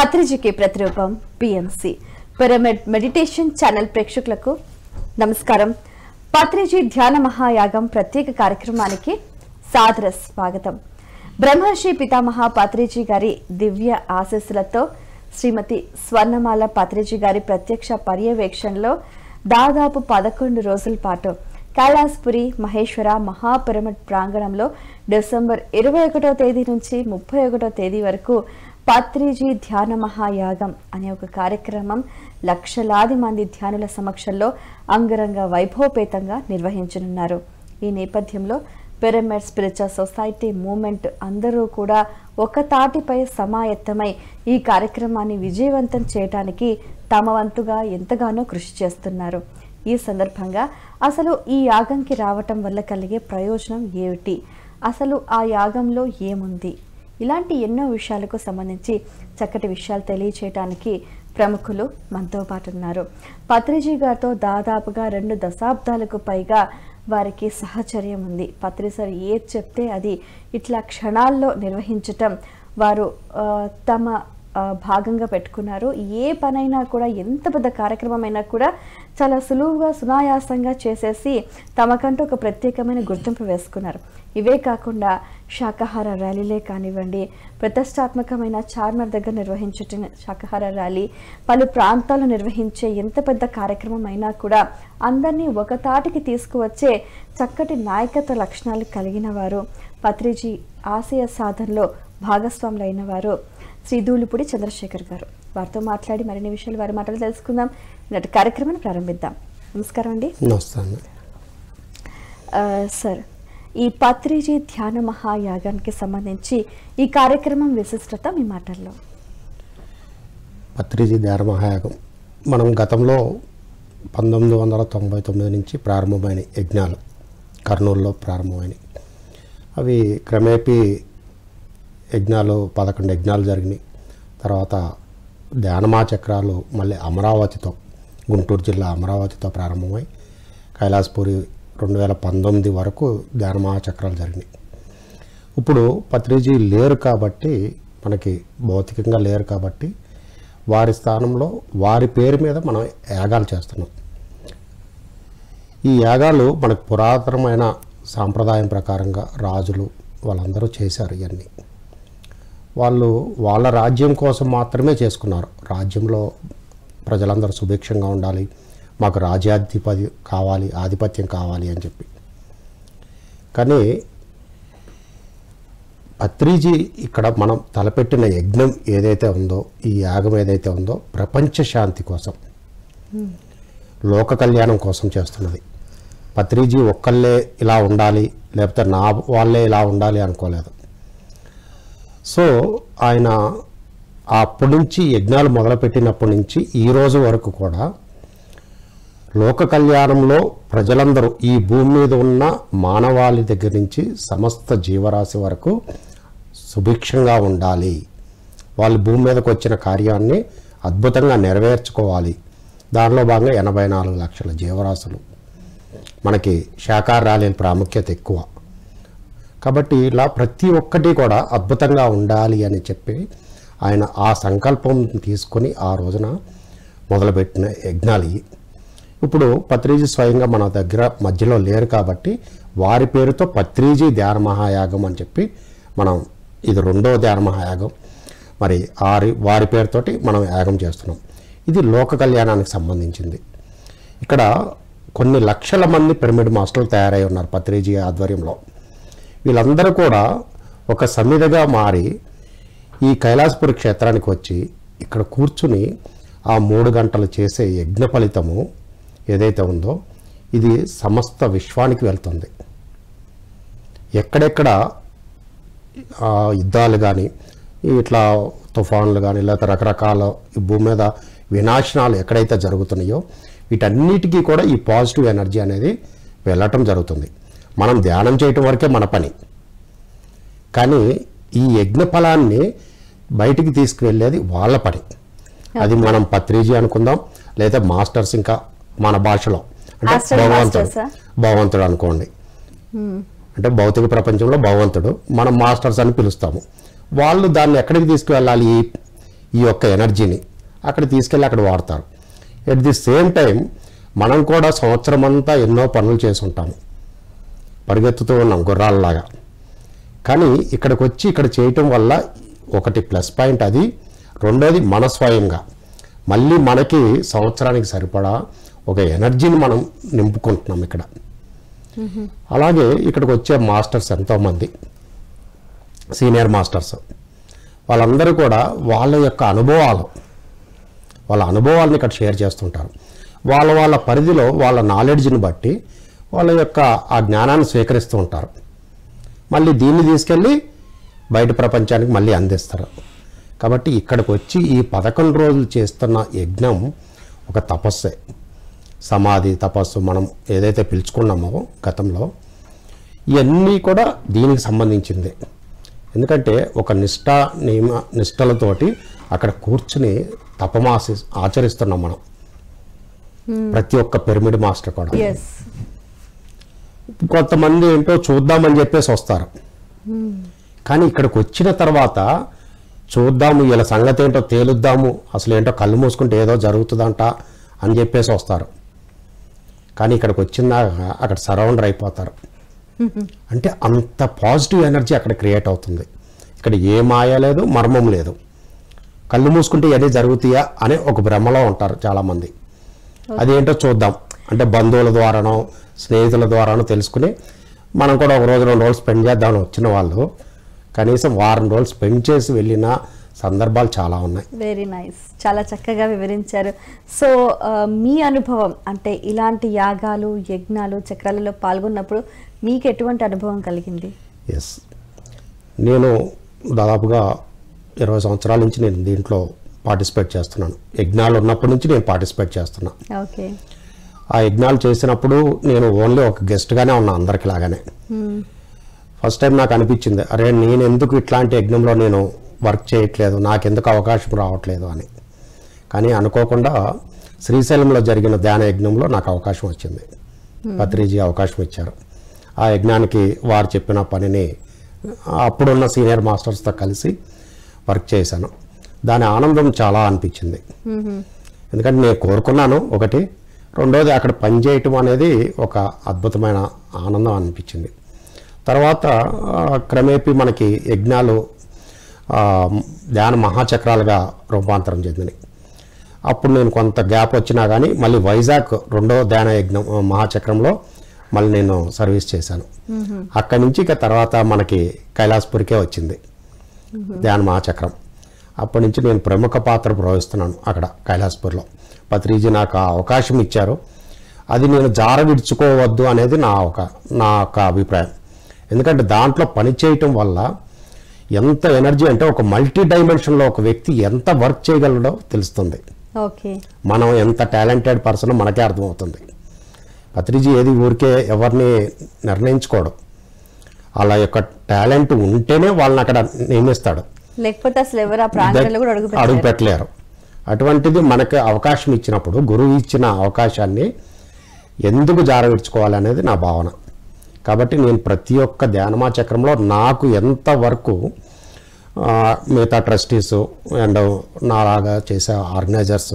పత్రిజీకి ప్రతిరూపం PMC pyramid meditation channel ప్రేక్షకులకు నమస్కారం. పత్రిజీ ధ్యాన మహాయాగం ప్రత్యేక కార్యక్రమానికి సాదర స్వాగతం. బ్రహ్మర్షి పితామహ పత్రిజీ గారి దివ్య ఆశీస్సులతో శ్రీమతి స్వర్ణమాల పత్రిజీ గారి ప్రత్యక్ష పర్యవేక్షణలో దాదాపు 11 రోజుల పాటు కైలాసపురి మహేశ్వర మహాపిరమిడ్ ప్రాంగణంలో డిసెంబర్ 21వ తేదీ నుంచి 31వ తేదీ వరకు పత్రిజీ ధ్యాన మహాయాగం అనే ఒక కార్యక్రమం లక్షలాది మంది ధ్యానుల సమక్షంలో అంగరంగ వైభవపేతంగా నిర్వహించనున్నారు. ఈ నేపథ్యంలో పిరమిడ్ స్పిరిచువల్ సొసైటీ మూవ్మెంట్ అందరూ కూడా ఒక తాటిపై సమాయత్తమై ఈ కార్యక్రమాన్ని విజయవంతం చేయడానికి తమ వంతుగా ఎంతగానో కృషి చేస్తున్నారు. ఈ సందర్భంగా అసలు ఈ యాగంకి రావటం వల్ల కలిగే ప్రయోజనం ఏమిటి, అసలు ఆ యాగంలో ఏముంది, ఇలాంటి ఎన్నో విషయాలకు సంబంధించి చక్కటి విషయాలు తెలియచేయడానికి ప్రముఖులు మనతో పాటు ఉన్నారు. పత్రిజీ గారితో దాదాపుగా 2 దశాబ్దాలకు పైగా వారికి సహచర్యం ఉంది. పత్రి సార్ ఏది చెప్తే అది ఇట్లా క్షణాల్లో నిర్వహించటం వారు తమ భాగంగా పెట్టుకున్నారు. ఏ పనైనా కూడా, ఎంత పెద్ద కార్యక్రమం అయినా కూడా చాలా సులువుగా సునాయాసంగా చేసేసి తమకంటూ ఒక ప్రత్యేకమైన గుర్తింపు వేసుకున్నారు. ఇవే కాకుండా శాకాహార ర్యాలీలే కానివ్వండి, ప్రతిష్టాత్మకమైన చార్మినార్ దగ్గర నిర్వహించే శాకాహార ర్యాలీ, పలు ప్రాంతాల్లో నిర్వహించే ఎంత పెద్ద కార్యక్రమం అయినా కూడా అందరినీ ఒక తాటికి తీసుకువచ్చే చక్కటి నాయకత్వ లక్షణాలు కలిగిన వారు. పత్రిజీ ఆశయ సాధనలో భాగస్వాములు అయిన వారు శ్రీ ధూళిపూడి చంద్రశేఖర్ గారు. వారితో మాట్లాడి మరిన్ని విషయాలు వారి మాటలు తెలుసుకుందాం. నేటి కార్యక్రమాన్ని ప్రారంభిద్దాం. నమస్కారం అండి. సార్, ఈ పత్రిజీ ధ్యాన మహాయాగానికి సంబంధించి ఈ కార్యక్రమం విశిష్టత మీ మాటల్లో. పత్రిజీ ధ్యాన మహాయాగం మనం గతంలో 1999 నుంచి ప్రారంభమైన యజ్ఞాలు కర్నూలులో ప్రారంభమైనవి. అవి క్రమేపీ యజ్ఞాలు 11 యజ్ఞాలు జరిగినాయి. తర్వాత ధ్యానమా చక్రాలు మళ్ళీ అమరావతితో, గుంటూరు జిల్లా అమరావతితో ప్రారంభమై కైలాసపురి 2019 వరకు ధ్యానమా చక్రాలు జరిగినాయి. ఇప్పుడు పత్రిజీ లేరు కాబట్టి, మనకి భౌతికంగా లేరు కాబట్టి వారి స్థానంలో వారి పేరు మీద మనం యాగాలు చేస్తున్నాం. ఈ యాగాలు మనకు పురాతనమైన సాంప్రదాయం ప్రకారంగా రాజులు వాళ్ళందరూ చేశారు. ఇవన్నీ వాళ్ళు వాళ్ళ రాజ్యం కోసం మాత్రమే చేసుకున్నారు. రాజ్యంలో ప్రజలందరూ సుభిక్షంగా ఉండాలి, మాకు రాజ్యాధిపతి కావాలి, ఆధిపత్యం కావాలి అని చెప్పి. కానీ పత్రిజీ ఇక్కడ మనం తలపెట్టిన యజ్ఞం ఏదైతే ఉందో, ఈ యాగం ఏదైతే ఉందో ప్రపంచ శాంతి కోసం, లోక కళ్యాణం కోసం చేస్తున్నది. పత్రిజీ ఒక్కళ్ళే ఇలా ఉండాలి, లేకపోతే నా వాళ్ళే ఇలా ఉండాలి అనుకోలేదు. సో ఆయన అప్పటి నుంచి యజ్ఞాలు మొదలుపెట్టినప్పటి నుంచి ఈ రోజు వరకు కూడా లోక కళ్యాణంలో ప్రజలందరూ, ఈ భూమి మీద ఉన్న మానవాళి దగ్గర నుంచి సమస్త జీవరాశి వరకు సుభిక్షంగా ఉండాలి, వాళ్ళు భూమి మీదకి వచ్చిన కార్యాన్ని అద్భుతంగా నెరవేర్చుకోవాలి. దానిలో భాగంగా 84 లక్షల జీవరాశులు. మనకి శాకాహార ర్యాలీల ప్రాముఖ్యత ఎక్కువ కాబట్టి ఇలా ప్రతి ఒక్కటి కూడా అద్భుతంగా ఉండాలి అని చెప్పి ఆయన ఆ సంకల్పం తీసుకొని ఆ రోజున మొదలుపెట్టిన యజ్ఞాలు. ఇప్పుడు పత్రిజీ స్వయంగా మన దగ్గర మధ్యలో లేరు కాబట్టి వారి పేరుతో పత్రిజీ ధ్యాన మహాయాగం అని చెప్పి మనం, ఇది 2వ ధ్యాన మహాయాగం, మరి వారి పేరుతోటి మనం యాగం చేస్తున్నాం. ఇది లోక కళ్యాణానికి సంబంధించింది. ఇక్కడ కొన్ని లక్షల మంది పిరమిడ్ మాస్టర్లు తయారై ఉన్నారు పత్రిజీ ఆధ్వర్యంలో. వీళ్ళందరూ కూడా ఒక సమిధగా మారి ఈ కైలాసపురి క్షేత్రానికి వచ్చి ఇక్కడ కూర్చుని ఆ 3 గంటలు చేసే యజ్ఞ ఫలితము ఏదైతే ఉందో ఇది సమస్త విశ్వానికి వెళ్తుంది. ఎక్కడెక్కడ యుద్ధాలు కానీ, ఇట్లా తుఫాన్లు కానీ, లేకపోతే రకరకాల భూమి మీద వినాశనాలు ఎక్కడైతే జరుగుతున్నాయో వీటన్నిటికీ కూడా ఈ పాజిటివ్ ఎనర్జీ అనేది వెళ్ళటం జరుగుతుంది. మనం ధ్యానం చేయటం వరకే మన పని, కానీ ఈ యజ్ఞ ఫలాన్ని బయటికి తీసుకువెళ్ళేది వాళ్ళ పని. అది మనం పత్రిజీ అనుకుందాం, లేదా మాస్టర్స్, ఇంకా మన భాషలో అంటే భగవంతుడు అనుకోండి. అంటే భౌతిక ప్రపంచంలో భగవంతుడు, మనం మాస్టర్స్ అని పిలుస్తాము. వాళ్ళు దాన్ని ఎక్కడికి తీసుకువెళ్ళాలి, ఈ యొక్క ఎనర్జీని అక్కడ తీసుకెళ్ళి అక్కడ వాడతారు. ఎట్ ది సేమ్ టైం మనం కూడా సంవత్సరం అంతా ఎన్నో పనులు చేసి ఉంటాము, పరిగెత్తుతూ ఉన్నాం గుర్రాలలాగా. కానీ ఇక్కడికి వచ్చి ఇక్కడ చేయటం వల్ల ఒకటి ప్లస్ పాయింట్ అది. రెండోది మన స్వయంగా మళ్ళీ మనకి సంవత్సరానికి సరిపడా ఒక ఎనర్జీని మనం నింపుకుంటున్నాం ఇక్కడ. అలాగే ఇక్కడికి వచ్చే మాస్టర్స్ ఎంతోమంది సీనియర్ మాస్టర్స్, వాళ్ళందరూ కూడా వాళ్ళ యొక్క వాళ్ళ అనుభవాలను ఇక్కడ షేర్ చేస్తుంటారు. వాళ్ళ పరిధిలో వాళ్ళ నాలెడ్జ్ని బట్టి వాళ్ళ యొక్క ఆ జ్ఞానాన్ని స్వీకరిస్తూ ఉంటారు. మళ్ళీ దీన్ని తీసుకెళ్ళి బయట ప్రపంచానికి మళ్ళీ అందిస్తారు. కాబట్టి ఇక్కడికి వచ్చి ఈ 11 రోజులు చేస్తున్న యజ్ఞం ఒక తపస్సే. సమాధి తపస్సు మనం ఏదైతే పిలుచుకున్నామో గతంలో, ఇవన్నీ కూడా దీనికి సంబంధించింది. ఎందుకంటే ఒక నిష్టలతోటి అక్కడ కూర్చుని తపమాసి ఆచరిస్తున్నాం మనం, ప్రతి ఒక్క పిరమిడ్ మాస్టర్ కూడా. కొంతమంది ఏంటో చూద్దామని చెప్పేసి వస్తారు, కానీ ఇక్కడికి వచ్చిన తర్వాత చూద్దాము, ఇలా సంగతి ఏంటో తేలుద్దాము, అసలు ఏంటో కళ్ళు మూసుకుంటే ఏదో జరుగుతుందంట అని చెప్పేసి వస్తారు. కానీ ఇక్కడికి వచ్చిందాక అక్కడ సరౌండర్ అయిపోతారు. అంటే అంత పాజిటివ్ ఎనర్జీ అక్కడ క్రియేట్ అవుతుంది. ఇక్కడ ఏ మాయ లేదు, మర్మం లేదు. కళ్ళు మూసుకుంటే ఏది జరుగుతాయా అనే ఒక భ్రమలో ఉంటారు చాలామంది. అదేంటో చూద్దాం అంటే బంధువుల ద్వారానో స్నేహితుల ద్వారానో తెలుసుకుని మనం కూడా ఒక రోజు 2 రోజులు స్పెండ్ చేద్దామని వచ్చిన వాళ్ళు కనీసం వారం రోజులు స్పెండ్ చేసి వెళ్ళిన సందర్భాలు చాలా ఉన్నాయి. వెరీ నైస్, చాలా చక్కగా వివరించారు. సో మీ అనుభవం అంటే ఇలాంటి యాగాలు యజ్ఞాలు చక్రాలలో పాల్గొన్నప్పుడు మీకు ఎటువంటి అనుభవం కలిగింది? ఎస్, నేను దాదాపుగా 20 సంవత్సరాల నుంచి నేను దీంట్లో పార్టిసిపేట్ చేస్తున్నాను. యజ్ఞాలు ఉన్నప్పటి నుంచి నేను పార్టిసిపేట్ చేస్తున్నా. ఓకే. ఆ యజ్ఞాలు చేసినప్పుడు నేను ఓన్లీ ఒక గెస్ట్గానే ఉన్నా అందరికి లాగానే. ఫస్ట్ టైం నాకు అనిపించింది, అరే నేను ఎందుకు ఇట్లాంటి యజ్ఞంలో నేను వర్క్ చేయట్లేదు, నాకెందుకు అవకాశం రావట్లేదు అని. కానీ అనుకోకుండా శ్రీశైలంలో జరిగిన ధ్యాన యజ్ఞంలో నాకు అవకాశం వచ్చింది. పత్రిజీ అవకాశం ఇచ్చారు. ఆ యజ్ఞానికి వారు చెప్పిన పనిని అప్పుడున్న సీనియర్ మాస్టర్స్తో కలిసి వర్క్ చేశాను. దాని ఆనందం చాలా అనిపించింది. ఎందుకంటే నేను కోరుకున్నాను ఒకటి, రెండోది అక్కడ పనిచేయటం అనేది ఒక అద్భుతమైన ఆనందం అనిపించింది. తర్వాత క్రమేపీ మనకి యజ్ఞాలు ధ్యాన మహాచక్రాలుగా రూపాంతరం చెందినాయి. అప్పుడు నేను కొంత గ్యాప్ వచ్చినా కానీ మళ్ళీ వైజాగ్ 2వ ధ్యాన యజ్ఞం మహాచక్రంలో మళ్ళీ నేను సర్వీస్ చేశాను. అక్కడి నుంచి ఇక తర్వాత మనకి కైలాసపురికే వచ్చింది ధ్యాన మహాచక్రం. అప్పటి నుంచి నేను ప్రముఖ పాత్ర ప్రవహిస్తున్నాను అక్కడ కైలాసపూర్లో. పత్రిజీ నాకు ఆ అవకాశం ఇచ్చారు. అది నేను జార విడుచుకోవద్దు అనేది నా ఒక అభిప్రాయం. ఎందుకంటే దాంట్లో పనిచేయటం వల్ల ఎంత ఎనర్జీ అంటే ఒక మల్టీ డైమెన్షన్లో ఒక వ్యక్తి ఎంత వర్క్ చేయగలడో తెలుస్తుంది. ఓకే, మనం ఎంత టాలెంటెడ్ పర్సన్ మనకే అర్థమవుతుంది. పత్రిజీ ఏది ఊరికే ఎవరిని నిర్ణయించుకోవడం, అలా యొక్క టాలెంట్ ఉంటేనే వాళ్ళని అక్కడ నియమిస్తాడు, లేకపోతే అసలు ఎవరు ఆ ప్రాంతంలో కూడా అడుగు పెట్టలేరు. అటువంటిది మనకి అవకాశం ఇచ్చినప్పుడు గురువు ఇచ్చిన అవకాశాన్ని ఎందుకు జారవిడ్చుకోవాలనేది నా భావన. కాబట్టి నేను ప్రతి ఒక్క ధ్యానమా చక్రంలో నాకు ఎంత వరకు మిగతా ట్రస్టీస్ అండ్ నాలాగా చేసే ఆర్గనైజర్స్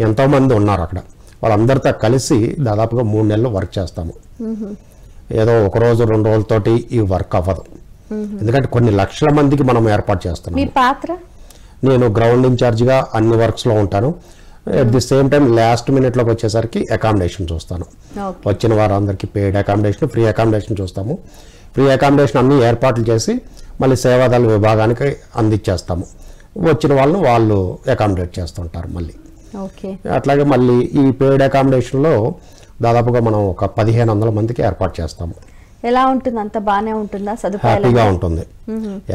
ఎంతోమంది ఉన్నారు అక్కడ, వాళ్ళందరితో కలిసి దాదాపుగా 3 నెలలు వర్క్ చేస్తాము. ఏదో ఒక రోజు 2 రోజులతోటి ఈ వర్క్ అవ్వదు. ఎందుకంటే కొన్ని లక్షల మందికి మనం ఏర్పాటు చేస్తున్నాం. మీ పాత్ర? నేను గ్రౌండ్ ఇన్ఛార్జిగా అన్ని వర్క్స్లో ఉంటాను. At the same time last మినిట్లోకి వచ్చేసరికి అకామిడేషన్ చూస్తాను. వచ్చిన వారందరికీ పెయిడ్ అకామిడేషన్, ఫ్రీ అకామిడేషన్ చూస్తాము. ఫ్రీ అకామిడేషన్ అన్ని ఏర్పాట్లు చేసి మళ్ళీ సేవాదళ విభాగానికి అందించేస్తాము. వచ్చిన వాళ్ళని వాళ్ళు అకామిడేట్ చేస్తుంటారు మళ్ళీ. అట్లాగే మళ్ళీ ఈ పెయిడ్ అకామిడేషన్లో దాదాపుగా మనం ఒక 1500 మందికి ఏర్పాటు చేస్తాము. ఎలా ఉంటుంది? అంత బాగానే ఉంటుందా? హ్యాపీగా ఉంటుంది.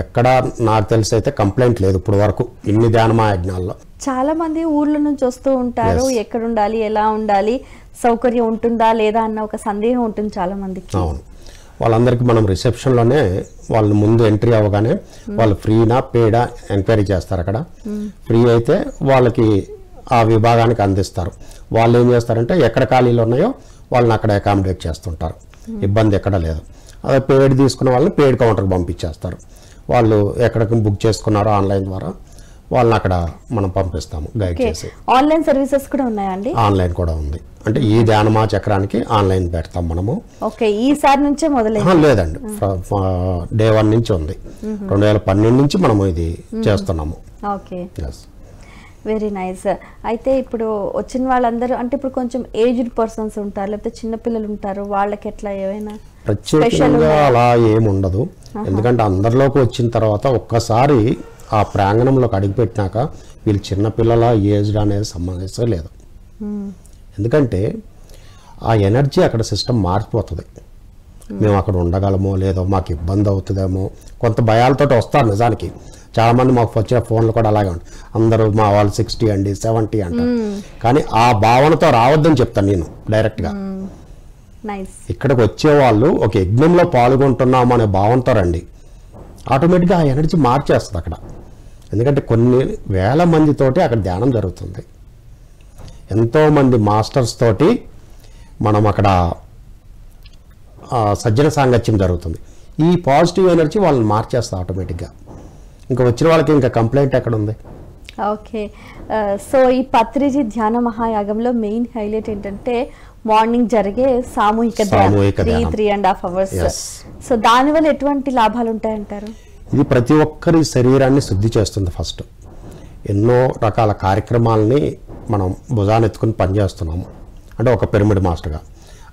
ఎక్కడ నాకు తెలిసి అయితే కంప్లైంట్ లేదు ఇప్పుడు వరకు ఇన్ని ధ్యానమా యజ్ఞాల్లో. చాలా మంది ఊర్ల నుంచి వస్తూ ఉంటారు, ఎక్కడ ఉండాలి, ఎలా ఉండాలి, సౌకర్యం ఉంటుందా లేదా అన్న ఒక సందేహం ఉంటుంది చాలా మందికి. అవును, వాళ్ళందరికీ మనం రిసెప్షన్లోనే వాళ్ళని ముందు ఎంట్రీ అవ్వగానే వాళ్ళు ఫ్రీనా పేడా ఎంక్వైరీ చేస్తారు. అక్కడ ఫ్రీ అయితే వాళ్ళకి ఆ విభాగానికి అందిస్తారు. వాళ్ళు ఏం చేస్తారంటే ఎక్కడ ఖాళీలు ఉన్నాయో వాళ్ళని అక్కడ అకామిడేట్ చేస్తుంటారు. ఇబ్బంది ఎక్కడ లేదు. అదే పేడ్ తీసుకున్న వాళ్ళని పేడ్ కౌంటర్కి పంపించేస్తారు. వాళ్ళు ఎక్కడికి బుక్ చేసుకున్నారో ఆన్లైన్ ద్వారా వాళ్ళని అక్కడ మనం పంపిస్తాము గైడ్ చేసి. ఆన్లైన్ సర్వీసెస్ కూడా ఉన్నాయండి? ఆన్లైన్ కూడా ఉంది. అంటే ఈ ధ్యానమా చక్రానికి ఆన్లైన్ పెడతాం మనము. ఓకే, ఈసారి నుంచే మొదలైంది? లేదండి, డే 1 నుంచి ఉంది. 2012 నుంచి మనము ఇది చేస్తున్నాము. Okay, very nice. అయితే ఇప్పుడు వచ్చిన వాళ్ళందరూ అంటే ఇప్పుడు కొంచెం ఏజ్డ్ పర్సన్స్ ఉంటారు, లేకపోతే చిన్నపిల్లలు ఉంటారు, వాళ్ళకి ఎట్లా ఏమైనా ప్రత్యేకంగా అలా ఏముండదు. ఎందుకంటే అందరిలోకి వచ్చిన తర్వాత ఒక్కసారి ఆ ప్రాంగణంలోకి అడుగుపెట్టినాక వీళ్ళు చిన్నపిల్లల ఏజ్డ్ అనేది సంబంధించే లేదు. ఎందుకంటే ఆ ఎనర్జీ అక్కడ సిస్టమ్ మారిపోతుంది. మేము అక్కడ ఉండగలమో లేదో, మాకు ఇబ్బంది అవుతుందేమో, కొంత భయాలతో వస్తారు. నిజానికి చాలామంది మాకు వచ్చిన ఫోన్లు కూడా అలాగే ఉంటాయి. అందరూ మా వాళ్ళు 60 అండి 70 అంటారు. కానీ ఆ భావనతో రావద్దని చెప్తాను నేను డైరెక్ట్గా. ఇక్కడికి వచ్చేవాళ్ళు ఒక యజ్ఞంలో పాల్గొంటున్నాము అనే భావంతో రండి. ఆటోమేటిక్గా ఆ ఎనర్జీ మార్చేస్తుంది అక్కడ. ఎందుకంటే కొన్ని వేల మందితోటి అక్కడ ధ్యానం జరుగుతుంది. ఎంతోమంది మాస్టర్స్ తోటి మనం అక్కడ సజ్జన సాంగత్యం జరుగుతుంది. ఈ పాజిటివ్ ఎనర్జీ వాళ్ళని మార్చేస్తుంది ఆటోమేటిక్గా. ఇంకా వచ్చిన వాళ్ళకి ఇంకా కంప్లైంట్ ఎక్కడ ఉంది? ఓకే, సో ఈ పత్రిజీ ధ్యాన మహాయాగంలో మెయిన్ హైలైట్ ఏంటంటే మార్నింగ్ జరిగే సామూహిక ధ్యానం 3.5 hours. సో దానివల్ల ఎటువంటి లాభాలు ఉంటాయంటారు? ఇది ప్రతి ఒక్కరి శరీరాన్ని శుద్ధి చేస్తుంది. ఫస్ట్ ఎన్నో రకాల కార్యక్రమాలని మనం భుజాన్ని ఎత్తుకుని పనిచేస్తున్నాము, అంటే ఒక పిరమిడ్ మాస్టర్గా.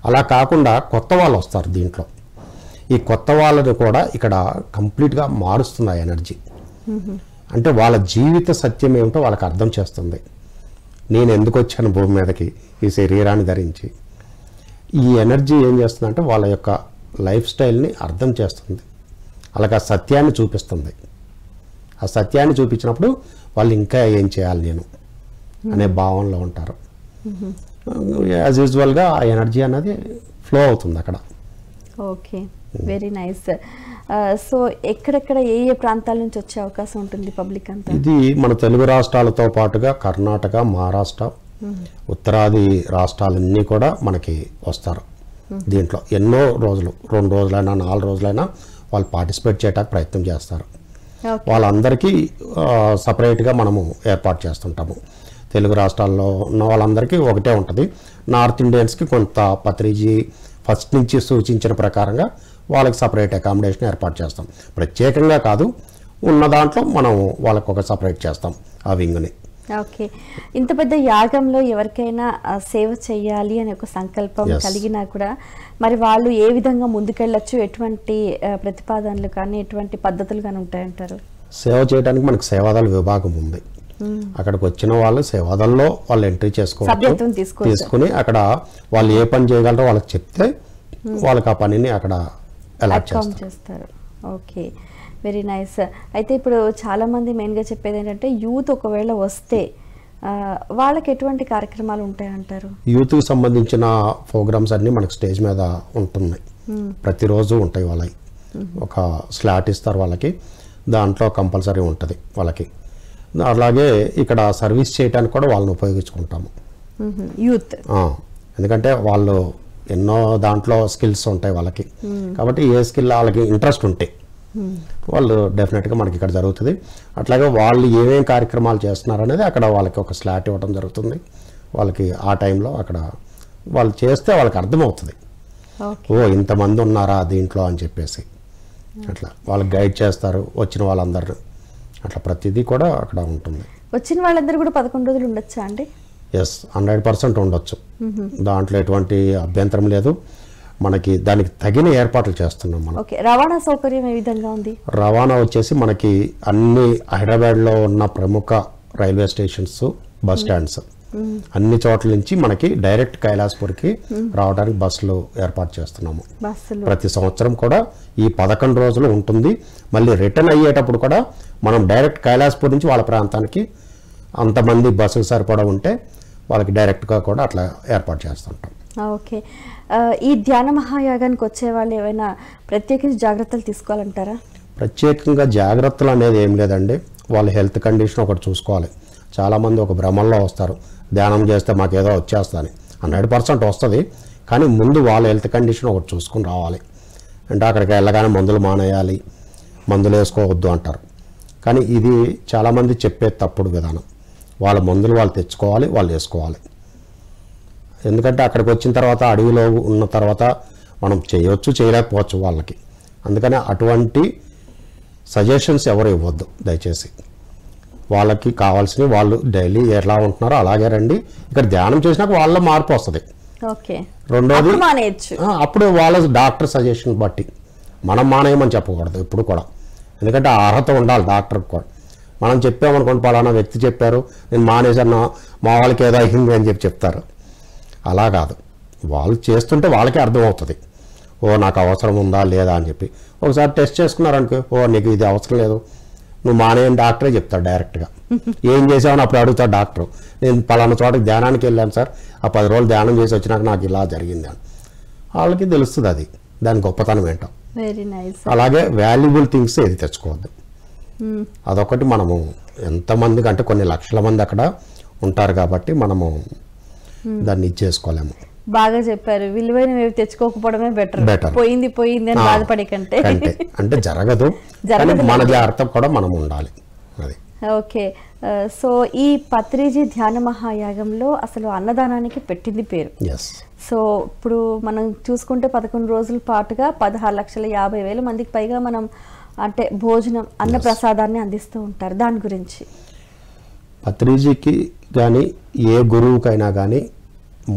అలా కాకుండా కొత్త వాళ్ళు వస్తారు దీంట్లో. ఈ కొత్త వాళ్ళని కూడా ఇక్కడ కంప్లీట్గా మారుస్తుంది ఆ ఎనర్జీ. అంటే వాళ్ళ జీవిత సత్యం ఏమిటో వాళ్ళకి అర్థం చేస్తుంది. నేను ఎందుకు వచ్చాను భూమి మీదకి ఈ శరీరాన్ని ధరించి. ఈ ఎనర్జీ ఏం చేస్తుందంటే వాళ్ళ యొక్క లైఫ్ స్టైల్ని అర్థం చేస్తుంది, అలాగే ఆ సత్యాన్ని చూపిస్తుంది. ఆ సత్యాన్ని చూపించినప్పుడు వాళ్ళు ఇంకా ఏం చేయాలి నేను అనే భావనలో ఉంటారు. యాజ్ యూజువల్గా ఆ ఎనర్జీ అనేది ఫ్లో అవుతుంది అక్కడ. Okay, very nice. సో ఎక్కడెక్కడ ఏ ఏ ప్రాంతాల నుంచి వచ్చే అవకాశం ఉంటుంది పబ్లిక్ అంతా? ఇది మన తెలుగు రాష్ట్రాలతో పాటుగా కర్ణాటక, మహారాష్ట్ర, ఉత్తరాది రాష్ట్రాలన్నీ కూడా మనకి వస్తారు. దీంట్లో ఎన్నో రోజులు, 2 రోజులైనా 4 రోజులైనా వాళ్ళు పార్టిసిపేట్ చేయడానికి ప్రయత్నం చేస్తారు. వాళ్ళందరికీ సపరేట్గా మనము ఏర్పాటు చేస్తుంటాము. తెలుగు రాష్ట్రాల్లో ఉన్న వాళ్ళందరికీ ఒకటే ఉంటుంది. నార్త్ ఇండియన్స్కి కొంత పత్రిజీ ఫస్ట్ నుంచి సూచించిన ప్రకారంగా వాళ్ళకి సపరేట్ అకామిడేషన్ ఏర్పాటు చేస్తాం. ప్రత్యేకంగా కాదు, ఉన్న దాంట్లో మనం వాళ్ళకు ఒక సపరేట్ చేస్తాం ఆ వింగ్ని. ఓకే, ఇంత పెద్ద యాగంలో ఎవరికైనా సేవ చేయాలి అనే ఒక సంకల్పం కలిగినా కూడా మరి వాళ్ళు ఏ విధంగా ముందుకెళ్ళొచ్చు? ఎటువంటి ప్రతిపాదనలు కానీ ఎటువంటి పద్ధతులు కానీ ఉంటాయంటారు? సేవ చేయడానికి మనకు సేవాదళ విభాగం ఉంది. అక్కడికి వచ్చిన వాళ్ళు సేవాదల్లో వాళ్ళు ఎంట్రీ చేసుకోవచ్చు, తీసుకుని అక్కడ వాళ్ళు ఏ పని చేయగలరో వాళ్ళకి చెప్తే వాళ్ళకి ఆ పనిని అక్కడ అలాట్ చేస్తారు. Okay, very nice. అయితే ఇప్పుడు చాలామంది మెయిన్గా చెప్పేది ఏంటంటే యూత్ ఒకవేళ వస్తే వాళ్ళకి ఎటువంటి కార్యక్రమాలు ఉంటాయంటారు? యూత్కి సంబంధించిన ప్రోగ్రామ్స్ అన్నీ మనకు స్టేజ్ మీద ఉంటున్నాయి, ప్రతిరోజు ఉంటాయి. వాళ్ళకి ఒక స్లాట్ ఇస్తారు వాళ్ళకి, దాంట్లో కంపల్సరీ ఉంటుంది వాళ్ళకి. అలాగే ఇక్కడ సర్వీస్ చేయడానికి కూడా వాళ్ళని ఉపయోగించుకుంటాము యూత్. ఎందుకంటే వాళ్ళు ఎన్నో దాంట్లో స్కిల్స్ ఉంటాయి వాళ్ళకి, కాబట్టి ఏ స్కిల్ వాళ్ళకి ఇంట్రెస్ట్ ఉంటే వాళ్ళు డెఫినెట్గా మనకి ఇక్కడ జరుగుతుంది. అట్లాగే వాళ్ళు ఏమేమి కార్యక్రమాలు చేస్తున్నారు అనేది అక్కడ వాళ్ళకి ఒక స్లాట్ ఇవ్వడం జరుగుతుంది. వాళ్ళకి ఆ టైంలో అక్కడ వాళ్ళు చేస్తే వాళ్ళకి అర్థమవుతుంది, ఓ ఇంతమంది ఉన్నారా దీంట్లో అని చెప్పేసి. అట్లా వాళ్ళకి గైడ్ చేస్తారు వచ్చిన వాళ్ళందరూ. అట్లా ప్రతిదీ కూడా అక్కడ ఉంటుంది. వచ్చిన వాళ్ళందరూ కూడా 11 రోజులు ఉండొచ్చా అండి? ఎస్, 100% ఉండొచ్చు. దాంట్లో ఎటువంటి అభ్యంతరం లేదు. మనకి దానికి తగిన ఏర్పాట్లు చేస్తున్నాం మనం. ఓకే, రవాణా సౌకర్యం ఏ విధంగా ఉంది? రవాణా వచ్చేసి మనకి అన్ని హైదరాబాద్లో ఉన్న ప్రముఖ రైల్వే స్టేషన్స్, బస్ స్టాండ్స్ అన్ని చోట్ల నుంచి మనకి డైరెక్ట్ కైలాసపూర్కి రావడానికి బస్సులు ఏర్పాటు చేస్తున్నాము. ప్రతి సంవత్సరం కూడా ఈ 11 రోజులు ఉంటుంది. మళ్ళీ రిటర్న్ అయ్యేటప్పుడు కూడా మనం డైరెక్ట్ కైలాసపూర్ నుంచి వాళ్ళ ప్రాంతానికి అంతమంది బస్సులు సరిపడా ఉంటే వాళ్ళకి డైరెక్ట్గా కూడా అట్లా ఏర్పాటు చేస్తుంటాం. ఓకే, ఈ ధ్యాన మహాయాగానికి వచ్చే వాళ్ళు ఏమైనా ప్రత్యేకించి జాగ్రత్తలు తీసుకోవాలంటారా? ప్రత్యేకంగా జాగ్రత్తలు అనేది ఏం లేదండి. వాళ్ళ హెల్త్ కండిషన్ ఒకటి చూసుకోవాలి. చాలామంది ఒక భ్రమంలో వస్తారు, ధ్యానం చేస్తే మాకు ఏదో వచ్చేస్తుంది. 100% వస్తుంది, కానీ ముందు వాళ్ళ హెల్త్ కండిషన్ ఒకటి చూసుకుని రావాలి. అంటే అక్కడికి వెళ్ళగానే మందులు మానేయాలి, మందులు వేసుకోవద్దు అంటారు. కానీ ఇది చాలామంది చెప్పే తప్పుడు విధానం. వాళ్ళ మందులు వాళ్ళు తెచ్చుకోవాలి, వాళ్ళు వేసుకోవాలి. ఎందుకంటే అక్కడికి వచ్చిన తర్వాత అడవిలో ఉన్న తర్వాత మనం చేయవచ్చు, చేయలేకపోవచ్చు వాళ్ళకి. అందుకని అటువంటి సజెషన్స్ ఎవరు ఇవ్వద్దు దయచేసి. వాళ్ళకి కావాల్సినవి వాళ్ళు డైలీ ఎలా ఉంటున్నారో అలాగే రండి. ఇక్కడ ధ్యానం చేసినాక వాళ్ళ మార్పు వస్తుంది. రెండోది అప్పుడు వాళ్ళ డాక్టర్ సజెషన్ బట్టి, మనం మానేయమని చెప్పకూడదు ఎప్పుడు కూడా. ఎందుకంటే ఆ అర్హత ఉండాలి డాక్టర్కి కూడా. మనం చెప్పామనుకోండి, పలానా వ్యక్తి చెప్పారు నేను మానేశాను, మా వాళ్ళకి ఏదో అయింది అని చెప్తారు. అలా కాదు, వాళ్ళు చేస్తుంటే వాళ్ళకే అర్థమవుతుంది, ఓ నాకు అవసరం ఉందా లేదా అని చెప్పి. ఒకసారి టెస్ట్ చేసుకున్నారనుకో, ఓ నీకు ఇది అవసరం లేదు, నువ్వు మానేయని డాక్టరే చెప్తాడు డైరెక్ట్గా. ఏం చేసావని అప్పుడు అడుగుతాడు డాక్టర్. నేను పలానా చోటకి ధ్యానానికి వెళ్ళాను సార్, ఆ 10 రోజులు ధ్యానం చేసి వచ్చినాక నాకు ఇలా జరిగింది అని. వాళ్ళకి తెలుస్తుంది అది, దాని గొప్పతనం ఏంటో. అలాగే వాల్యుబుల్ థింగ్స్ ఏది తెచ్చుకోవద్దు. అదొకటి. మనము ఎంతమందికి అంటే కొన్ని లక్షల మంది అక్కడ ఉంటారు కాబట్టి మనము దాన్ని ఇచ్చేసుకోలేము. బాగా చెప్పారు. విలువైనవి తెచ్చుకోకపోవడమే బెటర్. పోయింది పోయింది అని బాధపడే కంటే అంటే జరగదు, మన జాగ్రత్త కూడా మనం ఉండాలి. అది ఓకే. సో ఈ పత్రిజీ ధ్యాన మహాయాగంలో అసలు అన్నదానానికి పెట్టింది పేరు. సో ఇప్పుడు మనం చూసుకుంటే 11 రోజుల పాటుగా 16,50,000 మందికి పైగా మనం అంటే భోజనం, అన్న ప్రసాదాన్ని అందిస్తూ ఉంటారు. దాని గురించి పత్రిజీకి కానీ ఏ గురువుకైనా కానీ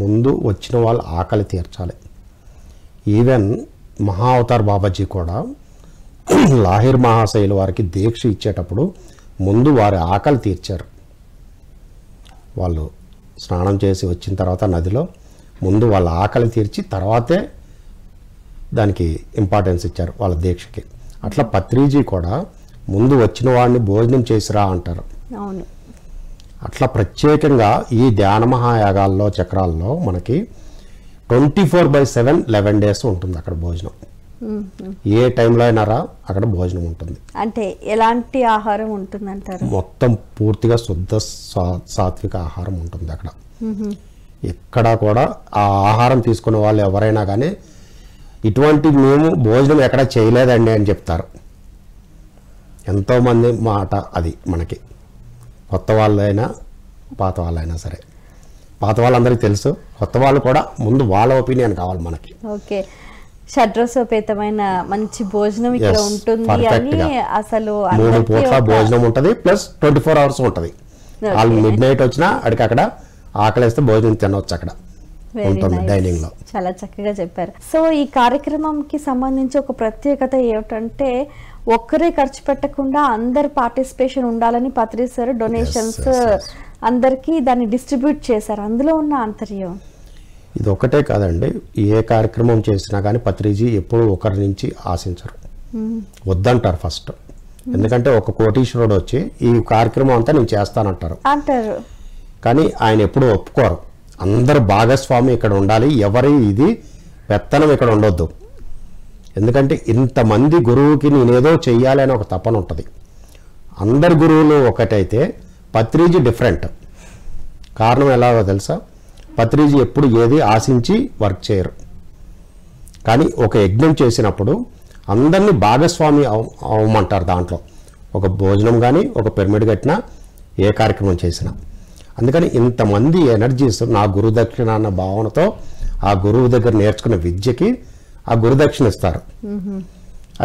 ముందు వచ్చిన వాళ్ళు ఆకలి తీర్చాలి. ఈవెన్ మహా అవతార్ బాబాజీ కూడా లాహిర్ మహాశైలు వారికి దీక్ష ఇచ్చేటప్పుడు ముందు వారి ఆకలి తీర్చారు. వాళ్ళు స్నానం చేసి వచ్చిన తర్వాత నదిలో ముందు వాళ్ళ ఆకలి తీర్చి తర్వాతే దానికి ఇంపార్టెన్స్ ఇచ్చారు వాళ్ళ దీక్షకి. అట్లా పత్రిజీ కూడా ముందు వచ్చిన వాడిని భోజనం చేసిరా అంటారు. అవును. అట్లా ప్రత్యేకంగా ఈ ధ్యాన మహాయాగాల్లో చక్రాల్లో మనకి 24/7 11 days ఉంటుంది అక్కడ భోజనం. ఏ టైంలో అయినా రా, అక్కడ భోజనం ఉంటుంది. అంటే ఎలాంటి ఆహారం ఉంటుంది అంటారు? మొత్తం పూర్తిగా శుద్ధ సాత్విక ఆహారం ఉంటుంది అక్కడ. ఎక్కడ కూడా ఆ ఆహారం తీసుకునే వాళ్ళు ఎవరైనా కానీ ఇటువంటి మేము భోజనం ఎక్కడ చేయలేదండి అని చెప్తారు. ఎంతోమంది మాట అది మనకి, కొత్త వాళ్ళైనా పాత వాళ్ళైనా సరే. పాత వాళ్ళందరికీ తెలుసు, కొత్త వాళ్ళు కూడా ముందు వాళ్ళ ఒపీనియన్ కావాలి మనకి. ఓకే. షడ్రసోపేతమైన మంచి భోజనం ఇక్కడ ఉంటుంది అని అసలు 3 పూట్ల భోజనం ఉంటుంది, ప్లస్ 24 hours ఉంటుంది. వాళ్ళు మిడ్నైట్ వచ్చినా అడిగి అక్కడ ఆకలిస్తే భోజనం తినవచ్చు అక్కడ ఉంటుంది డైనింగ్ లో. చాలా చక్కగా చెప్పారు. సో ఈ కార్యక్రమంకి సంబంధించి ఒక ప్రత్యేకత ఏమిటంటే ఒక్కరే ఖర్చు పెట్టకుండా అందరు పార్టిసిపేషన్ ఉండాలని పత్రి సార్ డొనేషన్స్ అందరికీ దాన్ని డిస్ట్రిబ్యూట్ చేశారు. అందులో ఉన్న ఆంతర్యం ఇది ఒకటే కాదండి, ఏ కార్యక్రమం చేసినా కానీ పత్రిజీ ఎప్పుడు ఒకరి నుంచి ఆశించరు, వద్దంటారు ఫస్ట్. ఎందుకంటే ఒక కోటీశ్వరుడు వచ్చి ఈ కార్యక్రమం అంతా నేను చేస్తానంటారు అంటారు, కానీ ఆయన ఎప్పుడు ఒప్పుకోరు. అందరు భాగస్వామి ఇక్కడ ఉండాలి, ఎవరి ఇది పెత్తనం ఇక్కడ ఉండొద్దు. ఎందుకంటే ఇంతమంది గురువుకి నేనేదో చెయ్యాలి అని ఒక తపన ఉంటుంది. అందరు గురువులు ఒకటైతే పత్రిజీ డిఫరెంట్. కారణం ఎలాగో తెలుసా? పత్రిజీ ఎప్పుడు ఏది ఆశించి వర్క్ చేయరు. కానీ ఒక యజ్ఞం చేసినప్పుడు అందరినీ భాగస్వామి అవ్వమంటారు. దాంట్లో ఒక భోజనం కానీ ఒక పిరమిడ్ కట్టినా ఏ కార్యక్రమం చేసినా. అందుకని ఇంతమంది ఎనర్జీస్ నా గురుదక్షిణ అన్న భావనతో ఆ గురువు దగ్గర నేర్చుకున్న విద్యకి ఆ గురుదక్షిణ ఇస్తారు.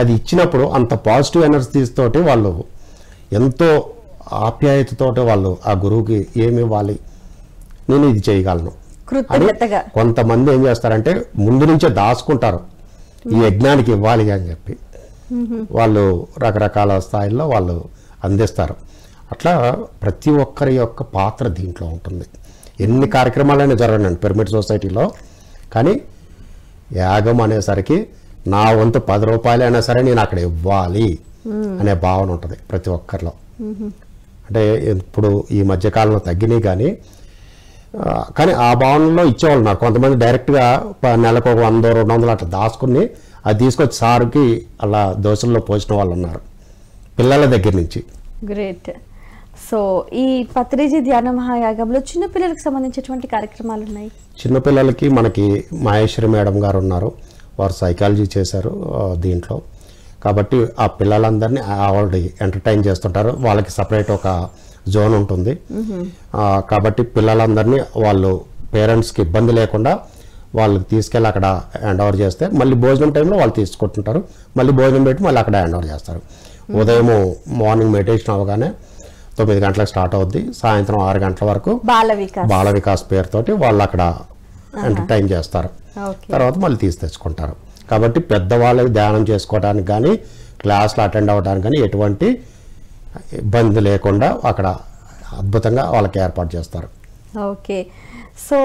అది ఇచ్చినప్పుడు అంత పాజిటివ్ ఎనర్జీస్ తోటి వాళ్ళు ఎంతో ఆప్యాయతతోటి వాళ్ళు ఆ గురువుకి ఏమి ఇవ్వాలి, నేను ఇది చేయగలను అని. కొంతమంది ఏం చేస్తారంటే ముందు నుంచే దాచుకుంటారు ఈ యజ్ఞానికి ఇవ్వాలి అని చెప్పి. వాళ్ళు రకరకాల స్థాయిల్లో వాళ్ళు అందిస్తారు. అట్లా ప్రతి ఒక్కరి యొక్క పాత్ర దీంట్లో ఉంటుంది. ఎన్ని కార్యక్రమాలైనా జరగనండి పిరమిడ్ సొసైటీలో, కానీ యాగం అనేసరికి నా వంతు 10 రూపాయలైనా సరే నేను అక్కడ ఇవ్వాలి అనే భావన ఉంటుంది ప్రతి ఒక్కరిలో. అంటే ఇప్పుడు ఈ మధ్యకాలంలో తగ్గినాయి కానీ ఆ భావనలో ఇచ్చేవాళ్ళు ఉన్నారు. కొంతమంది డైరెక్ట్గా నెలకు 100-200 అట్లా దాచుకుని అది తీసుకొచ్చి సార్కి అలా దోశల్లో పోసిన వాళ్ళు ఉన్నారు పిల్లల దగ్గర నుంచి. గ్రేట్. సో ఈ పత్రిజీ ధ్యాన మహాయాగంలో చిన్నపిల్లలకు సంబంధించినటువంటి కార్యక్రమాలు ఉన్నాయి. చిన్నపిల్లలకి మనకి మహేశ్వరి మేడం గారు ఉన్నారు, వారు సైకాలజీ చేశారు దీంట్లో. కాబట్టి ఆ పిల్లలందరినీ ఆల్రెడీ ఎంటర్టైన్ చేస్తుంటారు. వాళ్ళకి సపరేట్ ఒక జోన్ ఉంటుంది. కాబట్టి పిల్లలందరినీ వాళ్ళు పేరెంట్స్కి ఇబ్బంది లేకుండా వాళ్ళకి తీసుకెళ్ళి అక్కడ హ్యాండ్ ఓవర్ చేస్తే మళ్ళీ భోజనం టైంలో వాళ్ళు తీసుకుంటుంటారు. మళ్ళీ భోజనం పెట్టి మళ్ళీ అక్కడ హ్యాండ్ ఓవర్ చేస్తారు. ఉదయం మార్నింగ్ మెడిటేషన్ అవగానే 9 గంటలకు స్టార్ట్ అవుద్ది. సాయంత్రం 6 గంటల వరకు బాల వికాస్ పేరుతోటి వాళ్ళు అక్కడ ఎంటర్టైన్ చేస్తారు. తర్వాత మళ్ళీ తెచ్చుకుంటారు. కాబట్టి పెద్దవాళ్ళకి ధ్యానం చేసుకోవడానికి కానీ క్లాసులు అటెండ్ అవ్వడానికి కానీ ఎటువంటి ఇబ్బంది లేకుండా అక్కడ అద్భుతంగా వాళ్ళకి ఏర్పాటు చేస్తారు. ఓకే. సో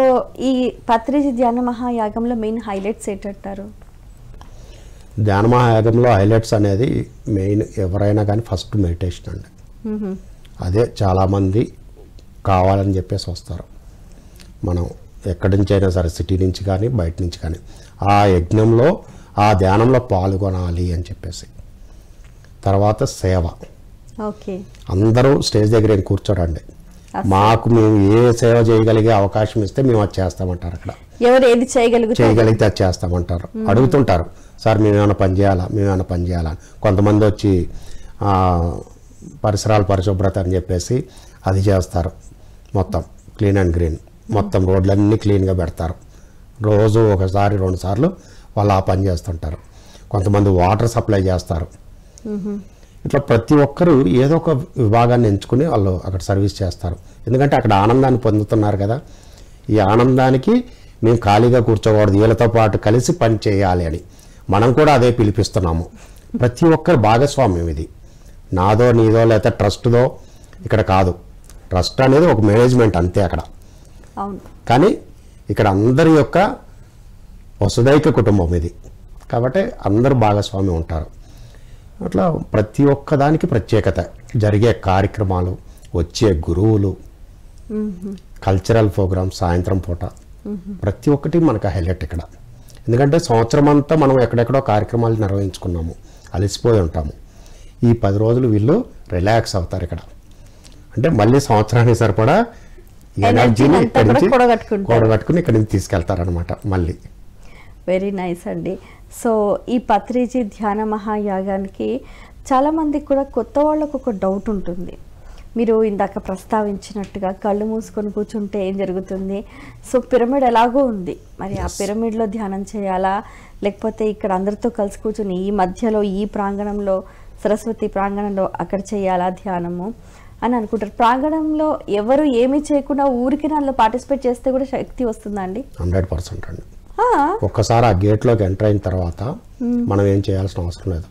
ఈ పత్రిజీ ధ్యాన మహాయాగంలో మెయిన్ హైలైట్స్ ఏంటంటారు? ధ్యాన మహాయాగంలో హైలైట్స్ అనేది మెయిన్ ఎవరైనా కానీ ఫస్ట్ మెడిటేషన్ అండి. అదే చాలామంది కావాలని చెప్పేసి వస్తారు. మనం ఎక్కడి నుంచి అయినా సరే, సిటీ నుంచి కానీ బయట నుంచి కానీ ఆ యజ్ఞంలో ఆ ధ్యానంలో పాల్గొనాలి అని చెప్పేసి. తర్వాత సేవ. ఓకే. అందరూ స్టేజ్ దగ్గర ఏం కూర్చోరండి. మాకు మేము ఏ సేవ చేయగలిగే అవకాశం ఇస్తే మేము అది చేస్తామంటారు. అక్కడ ఎవరు ఏది చేయగలిగితే అది చేస్తామంటారు. అడుగుతుంటారు, సార్ మేమేమైనా పని చేయాలా కొంతమంది వచ్చి పరిసరాల పరిశుభ్రత అని చెప్పేసి అది చేస్తారు. మొత్తం క్లీన్ అండ్ గ్రీన్, మొత్తం రోడ్లన్నీ క్లీన్గా పెడతారు. రోజు 1-2 సార్లు వాళ్ళు ఆ పని చేస్తుంటారు. కొంతమంది వాటర్ సప్లై చేస్తారు. ఇట్లా ప్రతి ఒక్కరు ఏదో ఒక విభాగాన్ని ఎంచుకుని వాళ్ళు అక్కడ సర్వీస్ చేస్తారు. ఎందుకంటే అక్కడ ఆనందాన్ని పొందుతున్నారు కదా. ఈ ఆనందానికి మేము ఖాళీగా కూర్చోకూడదు, వీళ్ళతో పాటు కలిసి పని చేయాలి అని మనం కూడా అదే పిలిపిస్తున్నాము. ప్రతి ఒక్కరు భాగస్వామ్యం. ఇది నాదో నీదో లేకపోతే ట్రస్ట్దో ఇక్కడ కాదు. ట్రస్ట్ అనేది ఒక మేనేజ్మెంట్ అంతే అక్కడ. కానీ ఇక్కడ అందరి యొక్క వసుదైక కుటుంబం ఇది. కాబట్టి అందరూ భాగస్వామ్యం ఉంటారు. అట్లా ప్రతి ఒక్క దానికి ప్రత్యేకత, జరిగే కార్యక్రమాలు, వచ్చే గురువులు, కల్చరల్ ప్రోగ్రామ్స్ సాయంత్రం పూట, ప్రతి ఒక్కటి మనకు హైలైట్ ఇక్కడ. ఎందుకంటే సంవత్సరం అంతా మనం ఎక్కడెక్కడో కార్యక్రమాలు నిర్వహించుకున్నాము, అలసిపోయి ఉంటాము. ఈ 10 రోజులు వీళ్ళు రిలాక్స్ అవుతారు ఇక్కడ. అంటే మళ్ళీ సంవత్సరానికి సరిపడా ఎనర్జీని ఇక్కడి నుంచి కూడగట్టుకుని ఇక్కడి నుంచి తీసుకెళ్తారనమాట మళ్ళీ. వెరీ నైస్ అండి. సో ఈ పత్రిజీ ధ్యాన మహాయాగానికి చాలామందికి కూడా కొత్త వాళ్ళకు ఒక డౌట్ ఉంటుంది. మీరు ఇందాక ప్రస్తావించినట్టుగా కళ్ళు మూసుకొని కూర్చుంటే ఏం జరుగుతుంది? సో పిరమిడ్ ఎలాగో ఉంది, మరి ఆ పిరమిడ్లో ధ్యానం చేయాలా, లేకపోతే ఇక్కడ అందరితో కలిసి కూర్చుని ఈ మధ్యలో ఈ ప్రాంగణంలో సరస్వతి ప్రాంగణంలో అక్కడ చేయాలా ధ్యానము అని అనుకుంటారు. ప్రాంగణంలో ఎవరు ఏమీ చేయకుండా ఊరికి అందులో పార్టిసిపేట్ చేస్తే కూడా శక్తి వస్తుందా అండి? 100% అండి. ఒక్కసారి ఆ గేట్లోకి ఎంటర్ అయిన తర్వాత మనం ఏం చేయాల్సిన అవసరం లేదు.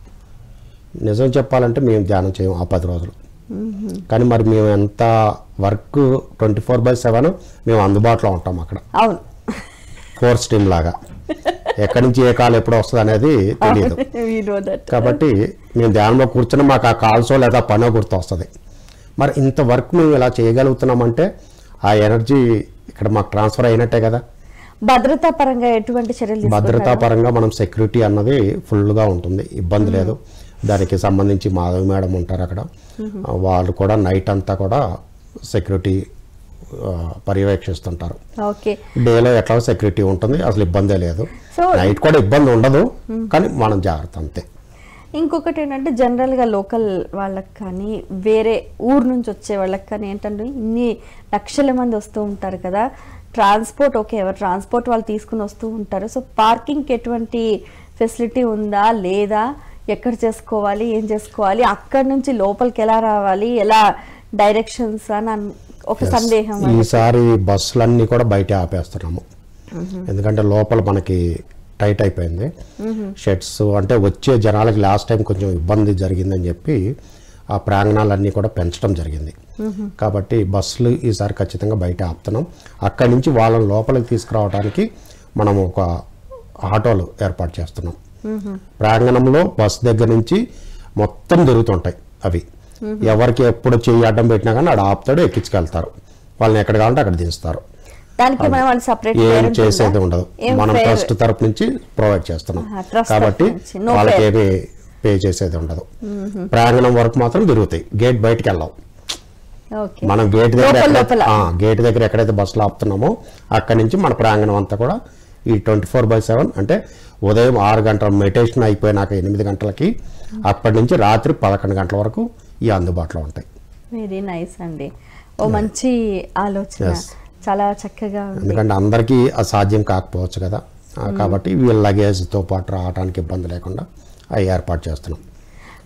నిజం చెప్పాలంటే మేము ధ్యానం చేయం ఆ 10 రోజులు. కానీ మరి మేము ఎంత వర్క్ 24/7 మేము అందుబాటులో ఉంటాం అక్కడ. అవును, 4 స్ట్రీమ్ లాగా. ఎక్కడి నుంచి ఏ కాల్ ఎప్పుడు వస్తుంది అనేది తెలియదు. కాబట్టి మేము ధ్యానంలో కూర్చుని మాకు ఆ కాల్సో లేదా పనో గుర్తు వస్తుంది. మరి ఇంత వర్క్ మేము ఇలా చేయగలుగుతున్నామంటే ఆ ఎనర్జీ ఇక్కడ మాకు ట్రాన్స్ఫర్ అయినట్టే కదా. భద్రతా పరంగా ఎటువంటి చర్యలు? భద్రతా పరంగా మనం సెక్యూరిటీ అన్నది ఫుల్గా ఉంటుంది, ఇబ్బంది లేదు. దానికి సంబంధించి మాధవి మేడం ఉంటారు అక్కడ. వాళ్ళు కూడా నైట్ అంతా కూడా సెక్యూరిటీ పర్యవేక్షిస్తుంటారు. డేలో ఎట్లా సెక్యూరిటీ ఉంటుంది, అసలు ఇబ్బందే లేదు. నైట్ కూడా ఇబ్బంది ఉండదు, కానీ మనం జాగ్రత్త అంతే. ఇంకొకటి ఏంటంటే జనరల్గా లోకల్ వాళ్ళకి కానీ వేరే ఊరు నుంచి వచ్చే వాళ్ళకి కానీ ఏంటంటే ఇన్ని లక్షల మంది వస్తూ ఉంటారు కదా. ట్రాన్స్పోర్ట్ ఓకే, ఎవరు ట్రాన్స్పోర్ట్ వాళ్ళు తీసుకుని వస్తూ ఉంటారు. సో పార్కింగ్కి ఎటువంటి ఫెసిలిటీ ఉందా లేదా, ఎక్కడ చేసుకోవాలి, ఏం చేసుకోవాలి, అక్కడి నుంచి లోపలికి ఎలా రావాలి, ఎలా డైరెక్షన్స్ అని ఒక సందేహం. ఈసారి బస్సులన్నీ కూడా బయట ఆపేస్తున్నాము. ఎందుకంటే లోపల మనకి టైట్ అయిపోయింది. షెడ్స్ అంటే వచ్చే జనాలకి లాస్ట్ టైం కొంచెం ఇబ్బంది జరిగిందని చెప్పి ఆ ప్రాంగణాలన్నీ కూడా పెంచడం జరిగింది. కాబట్టి బస్సులు ఈసారి ఖచ్చితంగా బయట ఆపుతున్నాం. అక్కడి నుంచి వాళ్ళని లోపలికి తీసుకురావడానికి మనం ఒక ఆటోలు ఏర్పాటు చేస్తున్నాం. ప్రాంగణంలో బస్ దగ్గర నుంచి మొత్తం తిరుగుతుంటాయి అవి. ఎవరికి ఎప్పుడు చెయ్యి అడ్డం పెట్టినా కానీ ఆడ ఆపుతాడు, ఎక్కించుకెళ్తారు. వాళ్ళని ఎక్కడ కావాలంటే అక్కడ దిస్తారు. ఏం చేసేది ఉండదు, మనం ట్రస్ట్ తరపు నుంచి ప్రొవైడ్ చేస్తున్నాం కాబట్టి వాళ్ళకి ఏమి పే చేసేది ఉండదు. ప్రాంగణం వరకు మాత్రం తిరుగుతాయి, గేట్ బయటకు వెళ్ళాం. మనం గేట్ దగ్గర ఎక్కడైతే బస్సులు ఆపుతున్నామో అక్కడి నుంచి మన ప్రాంగణం అంతా కూడా ఈ 24/7 అంటే ఉదయం 6 గంటల మెడిటేషన్ అయిపోయినాక 8 గంటలకి అప్పటి నుంచి రాత్రి 11 గంటల వరకు ఈ అందుబాటులో ఉంటాయి. వెరీ నైస్ అండి. ఓ మంచి ఆలోచన. Yes. చాలా చక్కగా ఉంది. ఎందుకంటే అందరికీ అసాధ్యం కాకపోవచ్చు కదా, కాబట్టి వీళ్ళ లగేజ్తో పాటు రావడానికి ఇబ్బంది లేకుండా అవి ఏర్పాటు చేస్తున్నాం.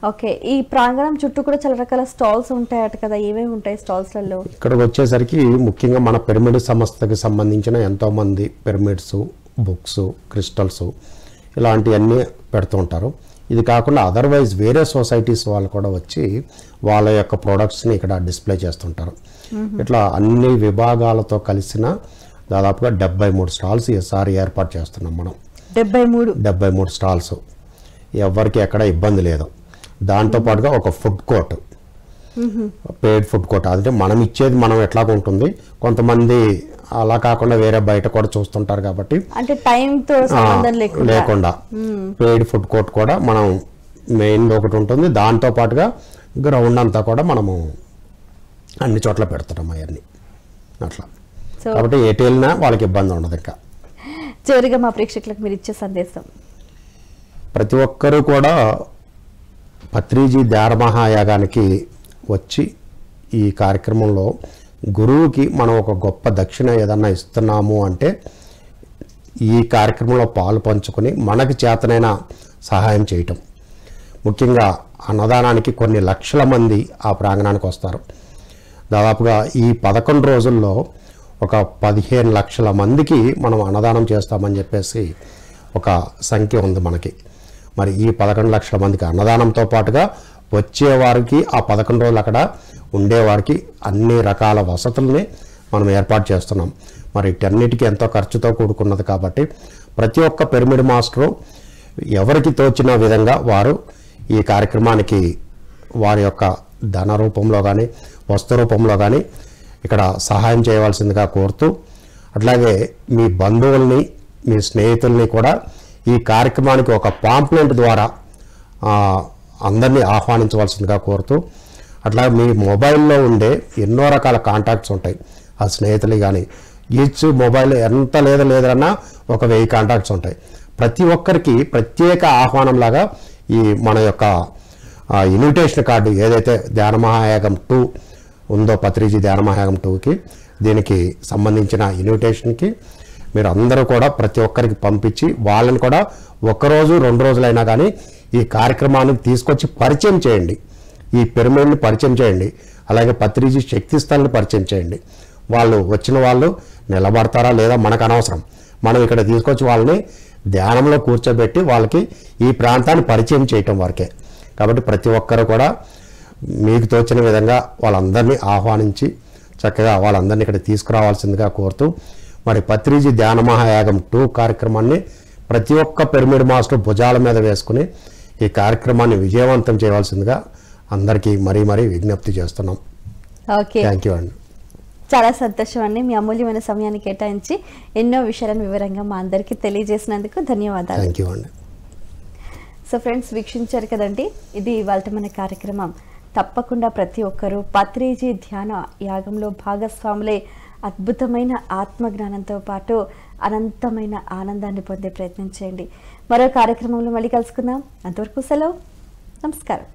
ఓకే, ఈ ప్రాంగణం చుట్టూ కూడా చాలా రకాల స్టాల్స్ ఉంటాయట కదా, ఏమేమి ఉంటాయి స్టాల్స్లలో? ఇక్కడికి వచ్చేసరికి ముఖ్యంగా మన పిరమిడ్ సంస్థకి సంబంధించిన ఎంతోమంది పిరమిడ్స్, బుక్స్, క్రిస్టల్స్ ఇలాంటివన్నీ పెడుతూ ఉంటారు. ఇది కాకుండా అదర్వైజ్ వేరే సొసైటీస్ వాళ్ళు కూడా వచ్చి వాళ్ళ యొక్క ప్రోడక్ట్స్ని ఇక్కడ డిస్ప్లే చేస్తుంటారు. ఇట్లా అన్ని విభాగాలతో కలిసిన దాదాపుగా 73 స్టాల్స్ ఈసారి ఏర్పాటు చేస్తున్నాం మనం. 73 స్టాల్స్, ఎవరికి ఎక్కడ ఇబ్బంది లేదు. దాంతోపాటుగా ఒక food court, paid food court. అంటే మనం ఇచ్చేది మనం ఎట్లాగ ఉంటుంది, కొంతమంది అలా కాకుండా వేరే బయట కూడా చూస్తుంటారు కాబట్టి అంటే టైంతో సంబంధం లేకుండా పెయిడ్ ఫుడ్ కోర్ట్ కూడా మనం మెయిన్ ఒకటి ఉంటుంది. దాంతో పాటుగా గ్రౌండ్ అంతా కూడా మనము అన్ని చోట్ల పెడుతున్నాం అవన్నీ అట్లా. కాబట్టి ఎటు వెళ్ళినా వాళ్ళకి ఇబ్బంది ఉండదు. ఇంకా చివరిగా మా ప్రేక్షకులకు మీరు ఇచ్చే సందేశం? ప్రతి ఒక్కరూ కూడా పత్రిజీ ధ్యాన మహాయాగానికి వచ్చి ఈ కార్యక్రమంలో గురువుకి మనం ఒక గొప్ప దక్షిణ ఏదన్నా ఇస్తున్నాము అంటే ఈ కార్యక్రమంలో పాలు పంచుకొని మనకు చేతనైన సహాయం చేయటం. ముఖ్యంగా అన్నదానానికి కొన్ని లక్షల మంది ఆ ప్రాంగణానికి వస్తారు. దాదాపుగా ఈ 11 రోజుల్లో ఒక 15 లక్షల మందికి మనం అన్నదానం చేస్తామని చెప్పేసి ఒక సంఖ్య ఉంది మనకి. మరి ఈ 11 లక్షల మందికి అన్నదానంతో పాటుగా వచ్చేవారికి ఆ 11 రోజులు అక్కడ ఉండేవారికి అన్ని రకాల వసతుల్ని మనం ఏర్పాటు చేస్తున్నాం. మరి వీటన్నిటికీ ఎంతో ఖర్చుతో కూడుకున్నది కాబట్టి ప్రతి ఒక్క పిరమిడ్ మాస్టరు ఎవరికి తోచిన విధంగా వారు ఈ కార్యక్రమానికి వారి యొక్క ధన రూపంలో కానీ వస్తు రూపంలో కానీ ఇక్కడ సహాయం చేయవలసిందిగా కోరుతూ, అట్లాగే మీ బంధువుల్ని, మీ స్నేహితుల్ని కూడా ఈ కార్యక్రమానికి ఒక పాంప్లెంట్ ద్వారా అందరినీ ఆహ్వానించవలసిందిగా కోరుతూ, అట్లా మీ మొబైల్లో ఉండే ఎన్నో రకాల కాంటాక్ట్స్ ఉంటాయి. ఆ స్నేహితులు కానీ ఈచ్ మొబైల్ ఎంత లేదన్నా ఒక 1000 కాంటాక్ట్స్ ఉంటాయి. ప్రతి ఒక్కరికి ప్రత్యేక ఆహ్వానంలాగా ఈ మన యొక్క ఇన్విటేషన్ కార్డు ఏదైతే ధ్యాన మహాయాగం 2 ఉందో, పత్రిజీ ధ్యాన మహాయాగం 2కి దీనికి సంబంధించిన ఇన్విటేషన్కి మీరు అందరూ కూడా ప్రతి ఒక్కరికి పంపించి వాళ్ళని కూడా 1 రోజు 2 రోజులైనా కానీ ఈ కార్యక్రమాన్ని తీసుకొచ్చి పరిచయం చేయండి. ఈ పిరమిడ్ని పరిచయం చేయండి. అలాగే పత్రిజీ శక్తి స్థల్ని పరిచయం చేయండి. వాళ్ళు వచ్చిన వాళ్ళు నిలబడతారా లేదా మనకు అనవసరం. మనం ఇక్కడ తీసుకొచ్చి వాళ్ళని ధ్యానంలో కూర్చోబెట్టి వాళ్ళకి ఈ ప్రాంతాన్ని పరిచయం చేయటం వరకే. కాబట్టి ప్రతి ఒక్కరు కూడా మీకు తోచిన విధంగా వాళ్ళందరినీ ఆహ్వానించి చక్కగా వాళ్ళందరినీ ఇక్కడ తీసుకురావాల్సిందిగా కోరుతూ, మరి పత్రిజీ ధ్యాన మహాయాగం 2 కార్యక్రమాన్ని ప్రతి ఒక్క పిరమిడ్ మాస్టర్ భుజాల మీద వేసుకుని ఈ కార్యక్రమాన్ని విజయవంతం చేయవలసిందిగా అందరికీ మరీ విజ్ఞప్తి చేస్తున్నాం. ఓకే, థ్యాంక్ యూ అండి. చాలా సంతోషం అండి. మీ అమూల్యమైన సమయాన్ని కేటాయించి ఎన్నో విషయాలను వివరంగా మా అందరికీ తెలియజేసినందుకు ధన్యవాదాలు. థ్యాంక్ యూ అండి. సో ఫ్రెండ్స్, వీక్షించారు కదండి, ఇది ఇవాళ మన కార్యక్రమం. తప్పకుండా ప్రతి ఒక్కరూ పత్రిజీ ధ్యాన యాగంలో భాగస్వాములై అద్భుతమైన ఆత్మజ్ఞానంతో పాటు అనంతమైన ఆనందాన్ని పొందే ప్రయత్నం చేయండి. మరో కార్యక్రమంలో మళ్ళీ కలుసుకుందాం. అంతవరకు సెలవు. నమస్కారం.